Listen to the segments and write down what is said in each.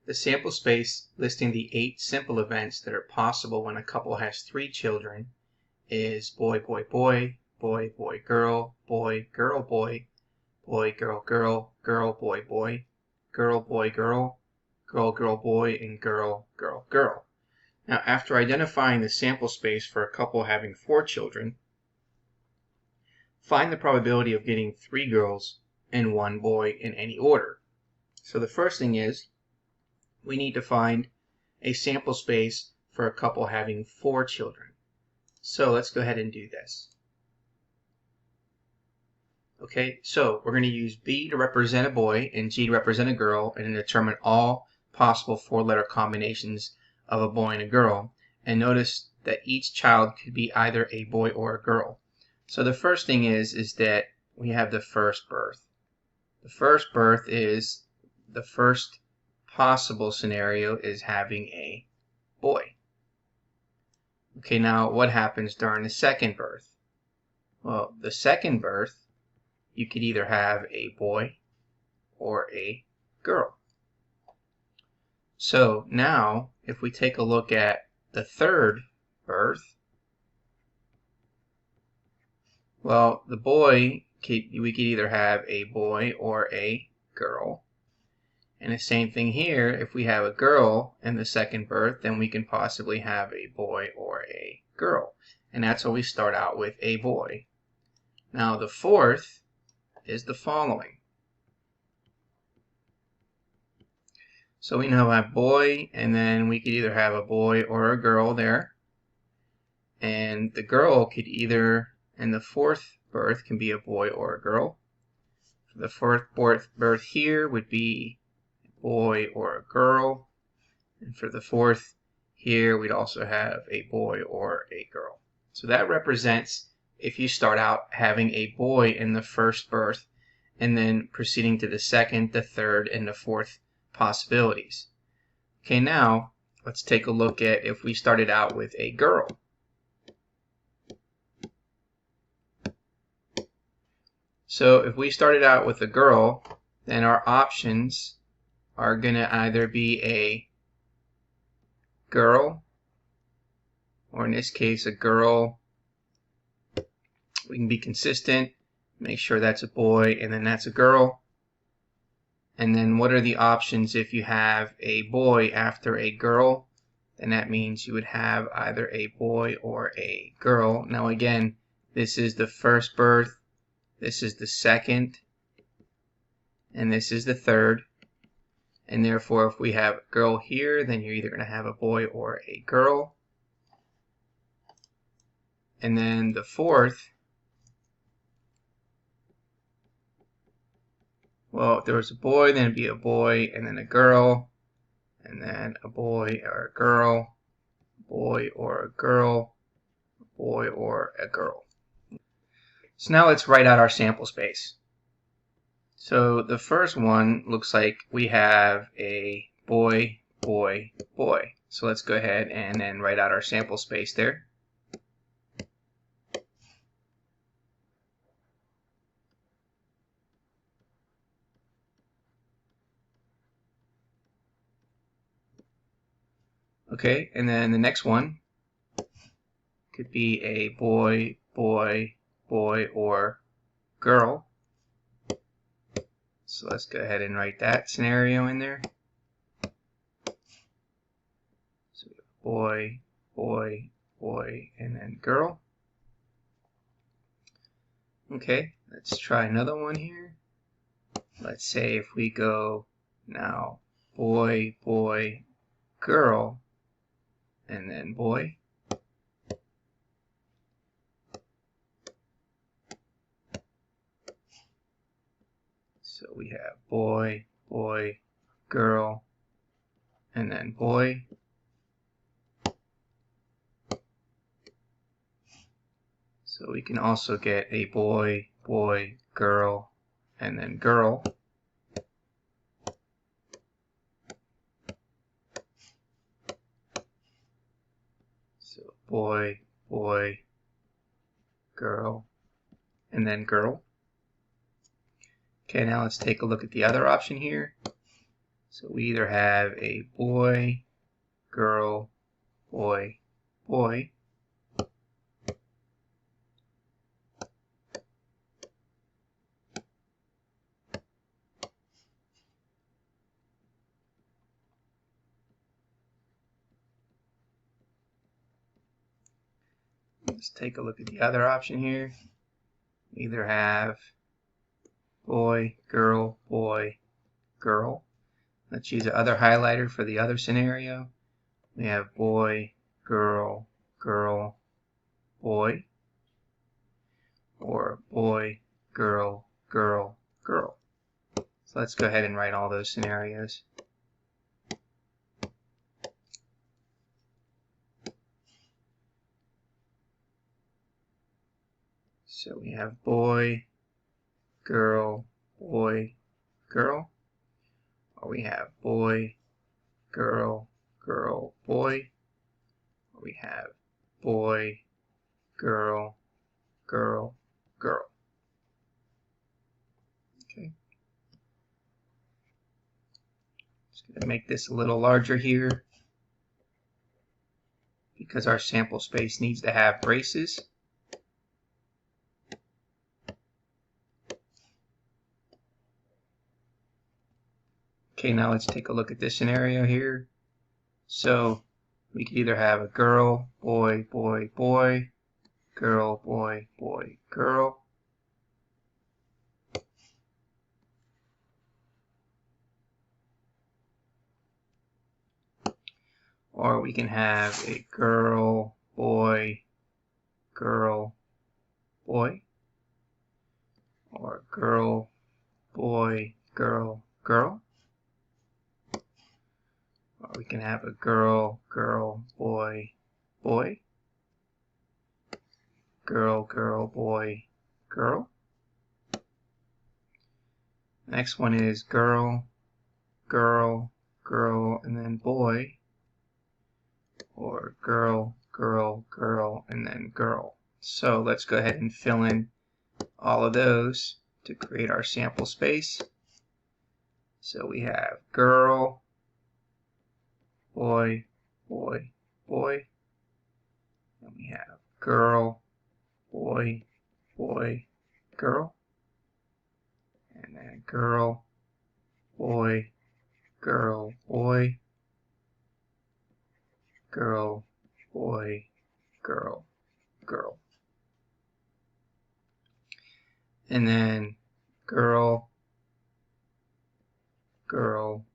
The sample space listing the 8 simple events that are possible when a couple has 3 children is boy, boy, boy, boy, boy, girl, boy, girl, boy, boy, girl, girl, girl, boy, boy, girl, boy, girl, girl, girl, boy, and girl, girl, girl. Now, after identifying the sample space for a couple having 4 children, find the probability of getting 3 girls and 1 boy in any order. So the first thing is, we need to find a sample space for a couple having 4 children. So let's go ahead and do this. Okay, so we're going to use B to represent a boy and G to represent a girl, and then determine all possible 4-letter combinations of a boy and a girl. And notice that each child could be either a boy or a girl. So the first thing is that we have the first birth. The first birth is the first possible scenario is having a boy. Okay, now what happens during the second birth? Well, the second birth, you could either have a boy or a girl. So now, if we take a look at the third birth, well, the boy, we could either have a boy or a girl. And the same thing here, if we have a girl in the second birth, then we can possibly have a boy or a girl. And that's why we start out with a boy. Now the fourth is the following. So we now have boy, and then we could either have a boy or a girl there. And the girl could either, in the fourth birth, can be a boy or a girl. The fourth birth here would be boy or a girl, and for the fourth here we'd also have a boy or a girl. So that represents if you start out having a boy in the first birth and then proceeding to the second, the third, and the fourth possibilities. Okay, now let's take a look at if we started out with a girl. So if we started out with a girl, then our options are going to either be a girl, or in this case a girl. We can be consistent, make sure that's a boy and then that's a girl. And then what are the options if you have a boy after a girl? Then that means you would have either a boy or a girl. Now again, this is the first birth, this is the second, and this is the third. And therefore, if we have a girl here, then you're either going to have a boy or a girl. And then the fourth, well, if there was a boy, then it'd be a boy and then a girl, and then a boy or a girl, boy or a girl, boy or a girl. So now let's write out our sample space. So the first one looks like we have a boy, boy, boy. So let's go ahead and then write out our sample space there. Okay, and then the next one could be a boy, boy, boy, or girl. So let's go ahead and write that scenario in there. So we have boy, boy, boy, and then girl. Okay, let's try another one here. Let's say if we go now boy, boy, girl, and then boy. So we have boy, boy, girl, and then boy. So we can also get a boy, boy, girl, and then girl. So boy, boy, girl, and then girl. Okay, now let's take a look at the other option here. So we either have a boy, girl, boy, boy, let's take a look at the other option here. We either have boy, girl, girl. Let's use the other highlighter for the other scenario. We have boy, girl, girl, boy, or boy, girl, girl, girl. So let's go ahead and write all those scenarios. So we have boy, girl, girl. Or we have boy, girl, boy. Or we have boy, girl, girl. Okay. Just going to make this a little larger here because our sample space needs to have braces. Okay, now let's take a look at this scenario here. So we could either have a girl, boy, boy, girl, boy, girl. Or we can have a girl, boy, boy. Or girl, boy, girl. Or we can have a girl, boy. Girl, boy, girl. Next one is girl, and then boy. Or girl, and then girl. So let's go ahead and fill in all of those to create our sample space. So we have girl, boy. And we have girl, boy, girl. And then girl, boy, girl, boy, girl. And then girl, boy,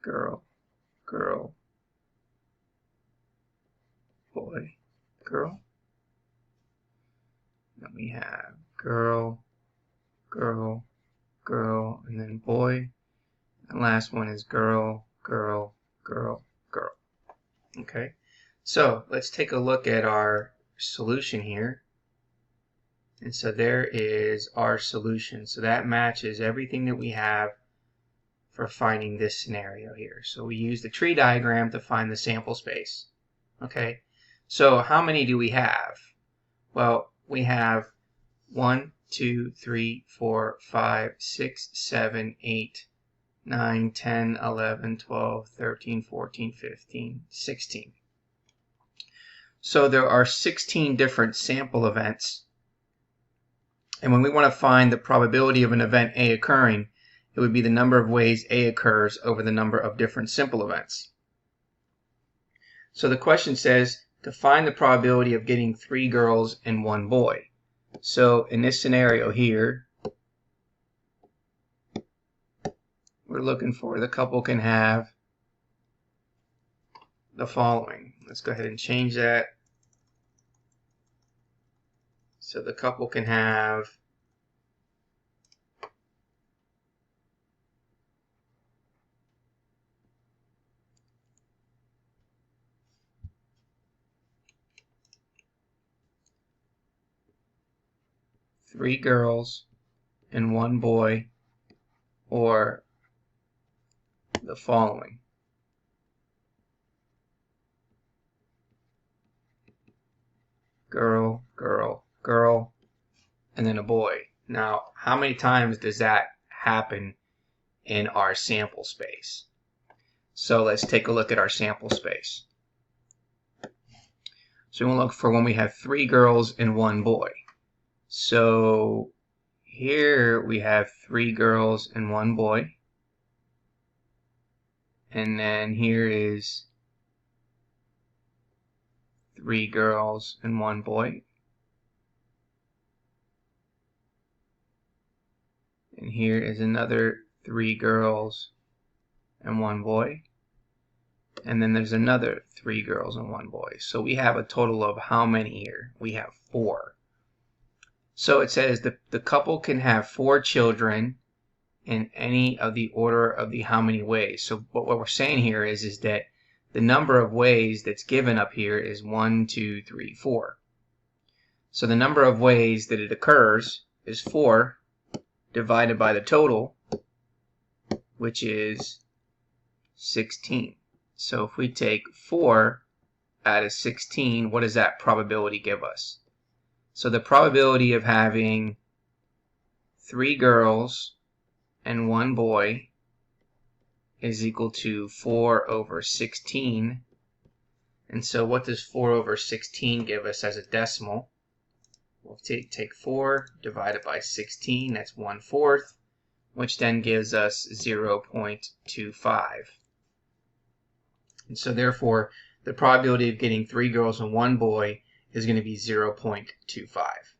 girl, boy, girl. Then we have girl, and then boy. And last one is girl. Okay, so let's take a look at our solution here. And so there is our solution. So that matches everything that we have for finding this scenario here. So we use the tree diagram to find the sample space. Okay, so how many do we have? Well, we have 1, 2, 3, 4, 5, 6, 7, 8, 9, 10, 11, 12, 13, 14, 15, 16. So there are 16 different sample events. And when we want to find the probability of an event A occurring, it would be the number of ways A occurs over the number of different simple events. So the question says to find the probability of getting 3 girls and 1 boy. So in this scenario here, we're looking for the couple can have the following. Let's go ahead and change that. So the couple can have three girls and 1 boy, or the following. Girl, and then a boy. Now, how many times does that happen in our sample space. So let's take a look at our sample space. So we'll look for when we have 3 girls and 1 boy. So here we have 3 girls and 1 boy. And then here is 3 girls and 1 boy. And here is another 3 girls and 1 boy. And then there's another 3 girls and 1 boy. So we have a total of how many here? We have 4. So it says the couple can have 4 children in any of the order of the how many ways. So what we're saying here is that the number of ways that's given up here is 1, 2, 3, 4. So the number of ways that it occurs is 4 divided by the total, which is 16. So if we take 4 out of 16, what does that probability give us? So the probability of having 3 girls and 1 boy is equal to 4 over 16. And so what does 4 over 16 give us as a decimal? We'll take 4 divided by 16, that's 1/4, which then gives us 0.25. And so therefore, the probability of getting 3 girls and 1 boy is going to be 0.25.